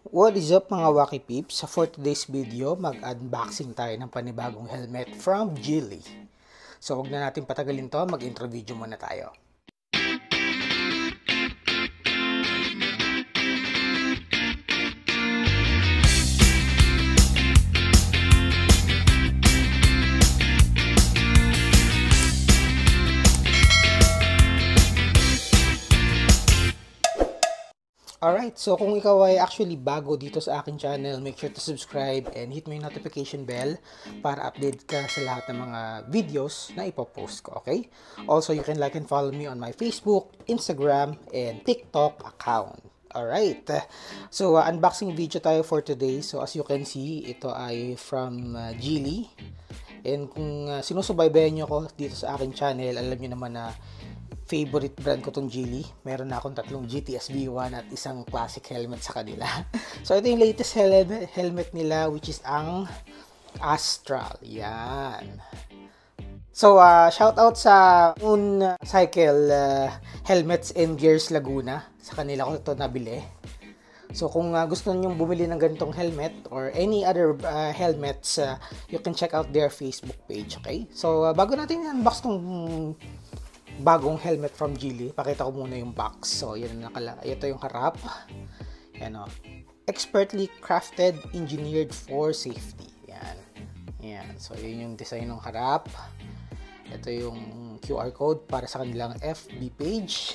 What is up mga Wacky Peeps? For today's video, mag-unboxing tayo ng panibagong helmet from Geely. So huwag na natin patagalin to, mag-intro video muna tayo. Alright, so kung ikaw ay actually bago dito sa akin channel, make sure to subscribe and hit mo yung notification bell para update ka sa lahat ng mga videos na ipopost ko, okay? Also, you can like and follow me on my Facebook, Instagram, and TikTok account. Alright, so unboxing video tayo for today. So as you can see, ito ay from Geely. And kung sinusubaybayan nyo ko dito sa akin channel, alam nyo naman na favorite brand ko tong Geely. Meron na akong tatlong GTS V1 at isang classic helmet sa kanila. So ito yung latest helmet nila, which is ang Astral. Yan. So shout out sa Moon Cycle Helmets and Gears Laguna. Sa kanila ko ito nabili. So kung gusto niyo bumili ng ganitong helmet or any other helmets, you can check out their Facebook page, okay? So bago natin unbox tong bagong helmet from Geely, pakita ko muna yung box. So yan ito yung harap. Yan o. Expertly crafted, engineered for safety. Yan. Yan. So yun yung design ng harap. Ito yung QR code para sa kanilang FB page.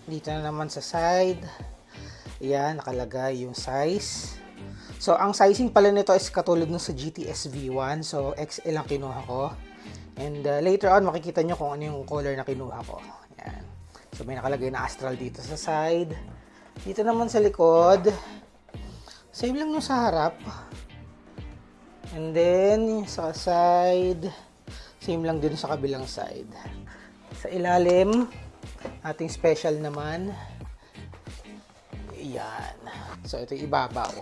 Dito na naman sa side. Yan, nakalagay yung size. So ang sizing pala nito is katulad ng sa GTS V1. So XL ang kinuha ko. And later on, makikita nyo kung ano yung color na kinuha ko. Yan. So, may nakalagay na Astral dito sa side. Dito naman sa likod. Same lang nung sa harap. And then, sa side. Same lang din sa kabilang side. Sa ilalim, ating special naman. Yan. So, ito yung ibabaw.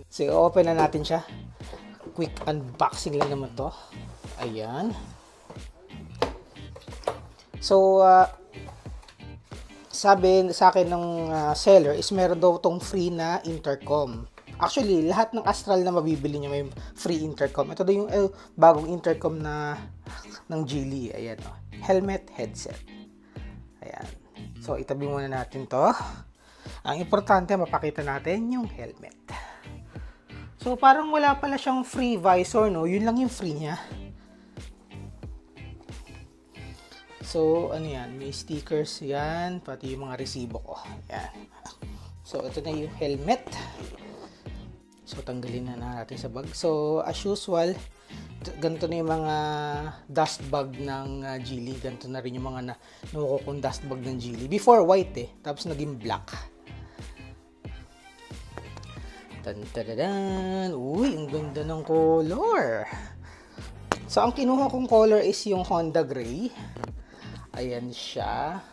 So, open na natin siya. Quick unboxing lang naman to. Ayan. So, sabi sa akin ng seller is meron daw tong free na intercom. Actually, lahat ng Astral na mabibili nyo may free intercom. Ito daw yung bagong intercom na ng Geely. Ayan o. Helmet, headset. Ayan. So, itabi muna natin to. Ang importante, mapakita natin yung helmet. So, parang wala pala siyang free visor, no? Yun lang yung free niya. So, ano yan? May stickers yan, pati yung mga resibo ko. Yan. So, ito na yung helmet. So, tanggalin na natin sa bag. So, as usual, ganito na yung mga dust bag ng Geely. Ganito na rin yung mga nakukong dust bag ng Geely. Before, white eh. Tapos, naging black. Tan-tadadan! Uy, ang ganda ng color! So, ang kinuha kong color is yung Honda Gray. Ayan siya.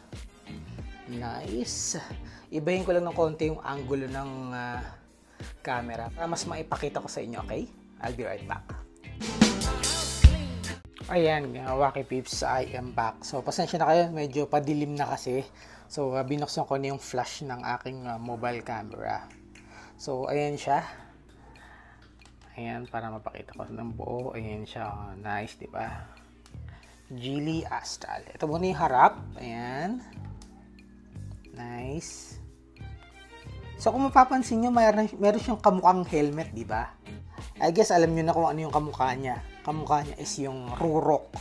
Nice. Ibahin ko lang ng konti yung angulo ng camera para mas maipakita ko sa inyo, okay? I'll be right back. Ayan, Wacky Peeps, I am back. So, pasensya na kayo, medyo padilim na kasi. So, binuksan ko na yung flash ng aking mobile camera. So, ayan siya. Ayan, para mapakita ko ng buo. Ayan siya. Nice, di ba? Geely Astral. Ito muna yung harap. Ayan. Nice. So, kung mapapansin nyo, meron siyang kamukhang helmet, di ba? I guess, alam nyo na kung ano yung kamukha niya. Kamukha niya is yung Rurok.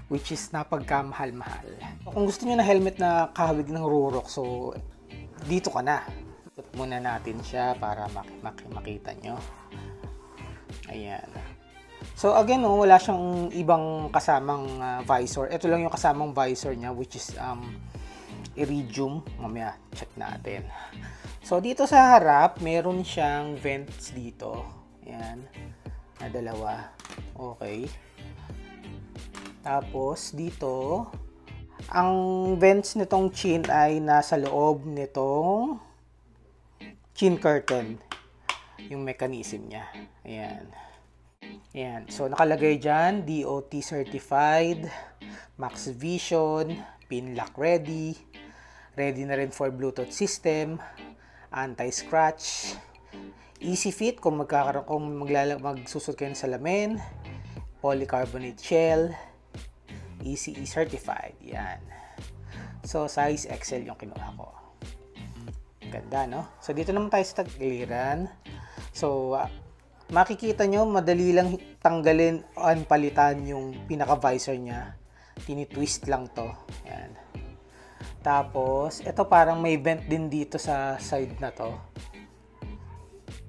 Which is napagkamahal-mahal. So, kung gusto nyo na helmet na kahawig ng Rurok, so, dito ka na. Put muna natin siya para makita nyo. Ayan. So again, wala siyang ibang kasamang visor. Ito lang yung kasamang visor niya, which is iridium. Mamaya, check natin. So dito sa harap, meron siyang vents dito. Ayan. Na dalawa. Okay. Tapos dito, ang vents nitong chin ay nasa loob nitong chin curtain. Yung mechanism niya. Ayan. Ayan. So, nakalagay dyan, DOT certified, Max Vision, pin lock ready, Ready na rin for Bluetooth system, anti-scratch, easy fit kung magsusot kayo ng salamin, polycarbonate shell, ECE certified. Yan. So, size XL yung kinuha ko. Ganda, no? So, dito naman tayo sa tagiliran. So, makikita nyo, madali lang tanggalin o palitan yung pinaka-visor niya. Tinitwist lang to. Yan. Tapos, ito parang may vent din dito sa side na to.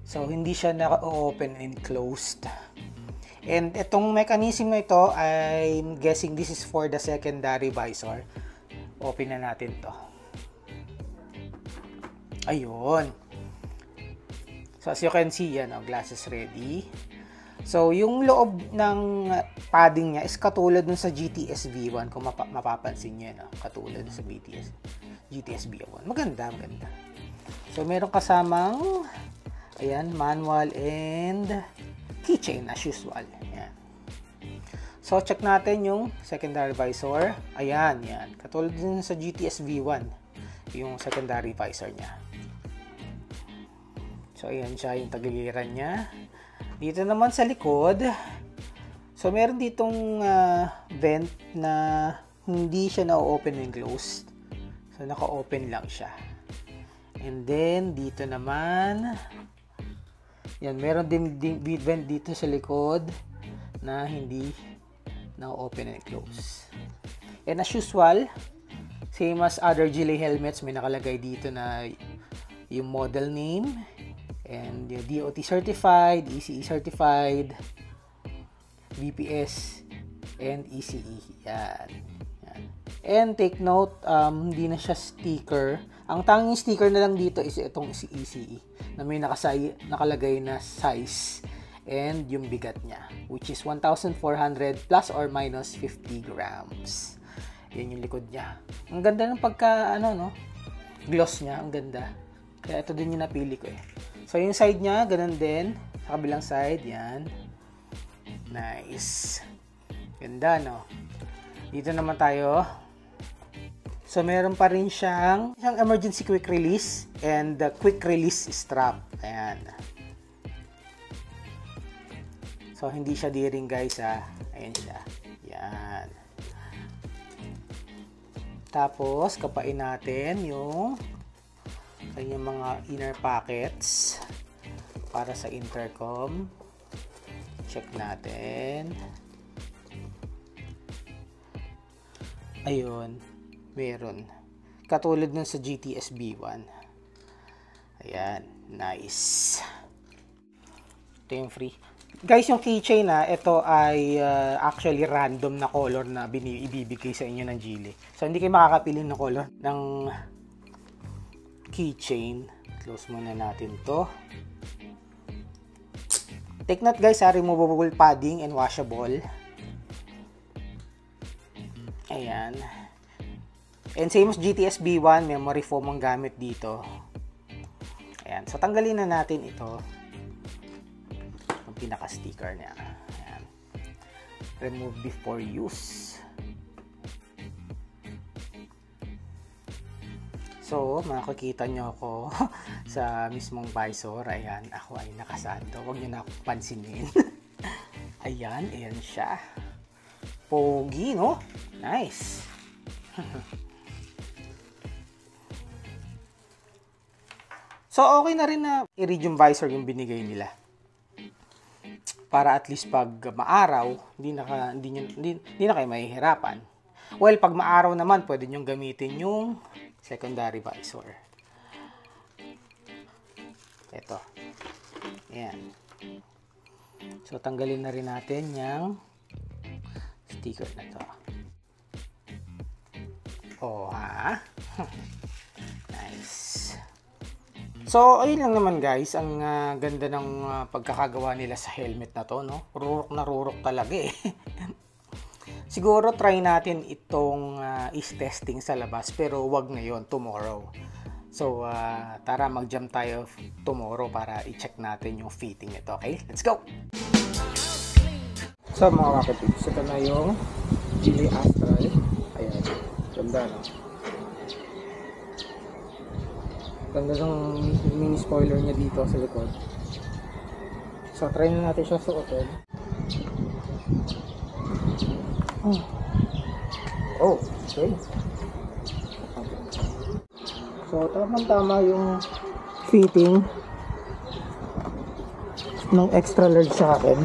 So, hindi siya naka-open and closed. And itong mechanism na ito, I'm guessing this is for the secondary visor. Open na natin to. Ayun. So, as you can see, yan, glasses ready. So, yung loob ng padding niya is katulad dun sa GTS V1. Kung mapapansin nyo, no? Katulad dun sa GTS V1. Maganda, maganda. So, meron kasamang, ayan, manual and keychain as usual. Ayan. So, check natin yung secondary visor. Ayan, yan. Katulad din sa GTS V1, yung secondary visor niya. So, ayan siya yung tagiliran niya. Dito naman sa likod, so meron ditong vent na hindi siya na-open and closed. So, naka-open lang siya. And then, dito naman, yan, meron din vent dito sa likod na hindi na-open and close. And as usual, same as other Gilley helmets, may nakalagay dito na yung model name, and yung DOT certified, ECE certified, BPS, and ECE. Yan. Yan. And take note, hindi na siya sticker. Ang tanging sticker na lang dito is itong ECE na may nakalagay na size and yung bigat niya, which is 1,400 plus or minus 50 grams. Yan yung likod niya. Ang ganda ng gloss niya. Ang ganda. Kaya ito din yung napili ko eh. So, yung side niya, ganun din. Sa kabilang side, yan. Nice. Ganda, no? Dito naman tayo. So, meron pa rin siyang emergency quick release and the quick release strap. Ayan. So, hindi siya D-ring, guys, ha? Ayan siya. Yan. Tapos, kapain natin yung kanyang mga inner pockets para sa intercom. Check natin. Ayun, meron. Katulad nun sa GTS B1. Ayan, nice. Ito yung free. Guys, yung keychain ito ay actually random na color na ibibigay sa inyo ng Gilley. So, hindi kayo makakapili ng color ng keychain. Close muna natin to. Take note, guys, removable padding and washable. Ayan. And same as GTS B1, memory foam ang gamit dito. Ayan. So, tanggalin na natin ito. Yung pinaka-sticker niya. Ayan. Remove before use. So, makikita nyo ako sa mismong visor. Ayan, ako ay nakasando. Huwag nyo na ako pansinin. Ayan, ayan siya. Pogi, no? Nice. So, okay na rin na iridium visor yung binigay nila. Para at least pag maaraw, hindi na kayo mahihirapan. Well, pag maaraw naman, pwede nyo gamitin yung secondary visor. Ito. Ayan. So, tanggalin na rin natin yung sticker na to. Oh, ha? Nice. So, ayun lang naman, guys. Ang ganda ng pagkakagawa nila sa helmet na to, no? Rurok na rurok talaga eh. Siguro try natin itong is-testing sa labas, pero wag ngayon, tomorrow. So, tara mag-jump tayo tomorrow para i-check natin yung fitting nito, okay? Let's go! So, mga kapatids, ito na yung Gilley Astral. Ayan, ganda, no? Ganda ng mini spoiler niya dito sa likod. So, try na natin siya suotin. Oh, okay. So, tamang-tama yung fitting ng extra large sa akin.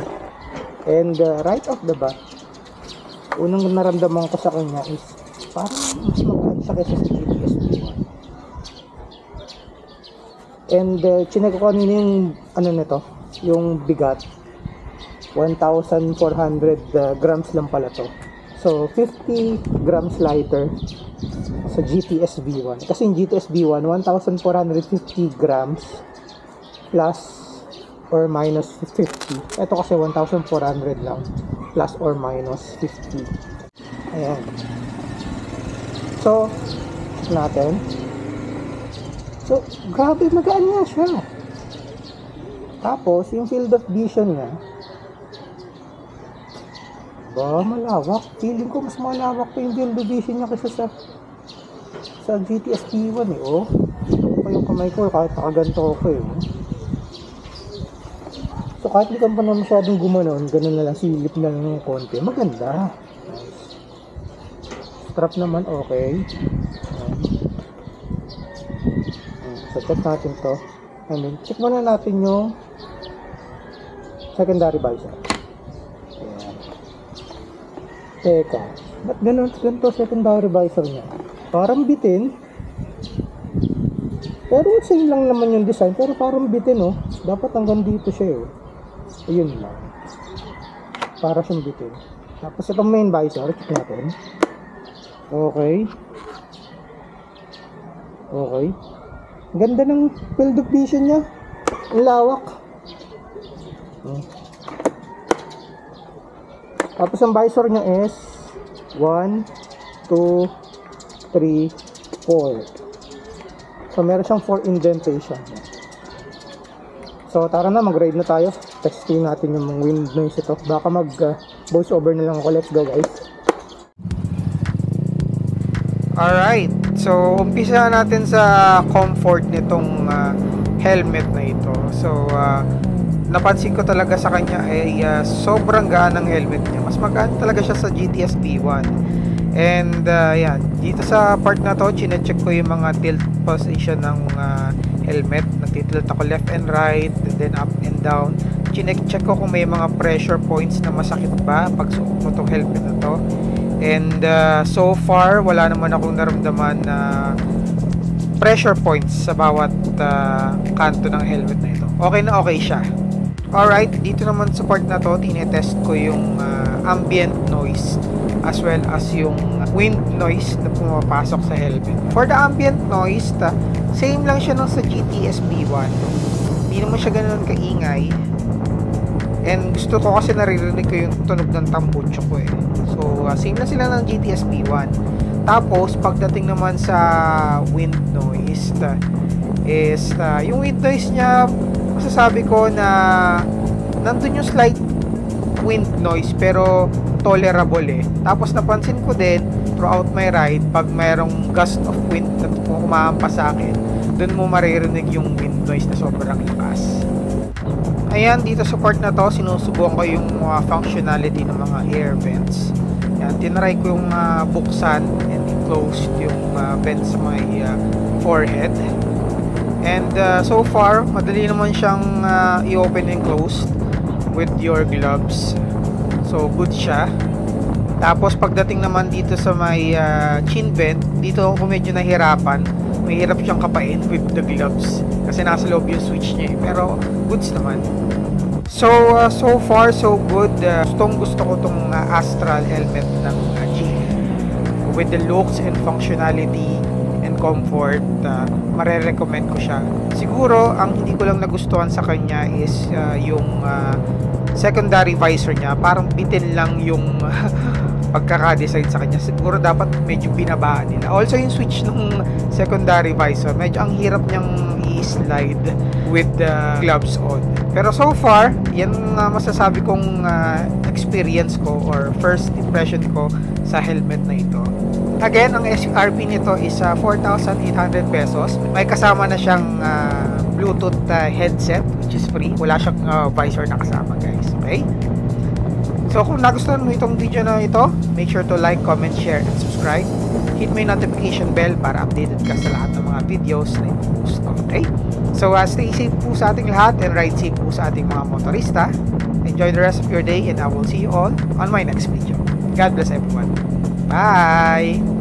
And right off the bat, unang naramdaman ko sa kanya is parang mas magaan siya kaysa sa GTS V1. And chinek ko kanina yung ano nito, yung bigat. 1,400 grams lang pala to. So 50 grams lighter sa GTS V1. Kasi yung GTS V1 1,450 grams plus or minus 50. Ito kasi 1,400 lang plus or minus 50. Ayan. So check natin. So, grabe, magaan nga siya. Tapos, yung field of vision niya, malawak. Feeling ko mas malawak pa yung field of vision niya kaysa sa GTS V1 eh. Oh, ito pa yung kamay ko kahit nakaganto ko eh. So, kahit di ka pa na masyadong gumanon, ganun na lang, silip na lang ng konti. Maganda. Strap naman, okay. So, check natin to. And then, check muna natin yung secondary visor. Ayan. Teka. Ba't ganito secondary visor niya? Parang bitin. Pero same lang naman yung design. Pero parang bitin, oh. Dapat hanggang dito siya, oh. Ayun lang. Para siyang bitin. Tapos itong main visor, check natin. Okay. Okay. Ganda ng field of vision niya. Ang lawak. Tapos ang visor niya is 1, 2, 3, 4. So meron siyang 4 indentation. So tara na, mag-ride na tayo. Testing natin yung mga wind noise ito. Baka voice over na lang ako. Let's go, guys. Alright, so umpisa natin sa comfort nitong helmet na ito. So napansin ko talaga sa kanya ay sobrang gaan ng helmet niya. Mas magaan talaga siya sa GTS V1. And yan, dito sa part na to, chinecheck ko yung mga tilt position ng helmet. Nagtitilt ako left and right, and then up and down. Chinecheck ko kung may mga pressure points na masakit ba pag suot mo tong helmet na to. And so far, wala naman akong naramdaman na pressure points sa bawat kanto ng helmet na ito. Okay na okay siya. Alright, dito naman sa part na to, tinetest ko yung ambient noise as well as yung wind noise na pumapasok sa helmet. For the ambient noise, same lang siya nung sa GTS V1. Hindi naman siya ganoon kaingay. And gusto ko kasi naririnig ko yung tunog ng tambucho ko eh. So, same na sila ng GTS V1. Tapos, pagdating naman sa wind noise, yung wind noise niya, masasabi ko na nandun yung slight wind noise, pero tolerable eh. Tapos, napansin ko din, throughout my ride, pag mayroong gust of wind na kumahampas sa akin, dun mo maririnig yung wind noise na sobrang lakas. Ayan, dito sa part na to, sinusubukan ko yung functionality ng mga air vents. Ayan, tinry ko yung buksan and close yung vents sa my forehead. And so far, madali naman siyang i-open and close with your gloves. So, good siya. Tapos, pagdating naman dito sa my chin vent, dito ako medyo nahirapan. Mahirap siyang kapain with the gloves kasi nasa loob yung switch niya eh. Pero goods naman. So so far so good. Gusto ko tong Astral helmet ng G with the looks and functionality and comfort. Mare-recommend ko siya. Siguro ang hindi ko lang nagustuhan sa kanya is yung secondary visor niya. Parang bitin lang yung pagkaka-design sa kanya. Siguro dapat medyo binabaan nila. Also yung switch ng secondary visor, medyo ang hirap niyang i-slide with the gloves on. Pero so far, yan masasabi kong experience ko or first impression ko sa helmet na ito. Again, ang SRP nito is 4,800 pesos. May kasama na siyang Bluetooth headset which is free. Wala siyang visor na kasama, guys. Okay? So kung nagustuhan mo itong video na ito, make sure to like, comment, share, and subscribe. Hit mo yung notification bell para updated ka sa lahat ng mga videos na i-post ko. Okay? So stay safe po sa ating lahat and ride safe po sa ating mga motorista. Enjoy the rest of your day and I will see you all on my next video. God bless everyone. Bye!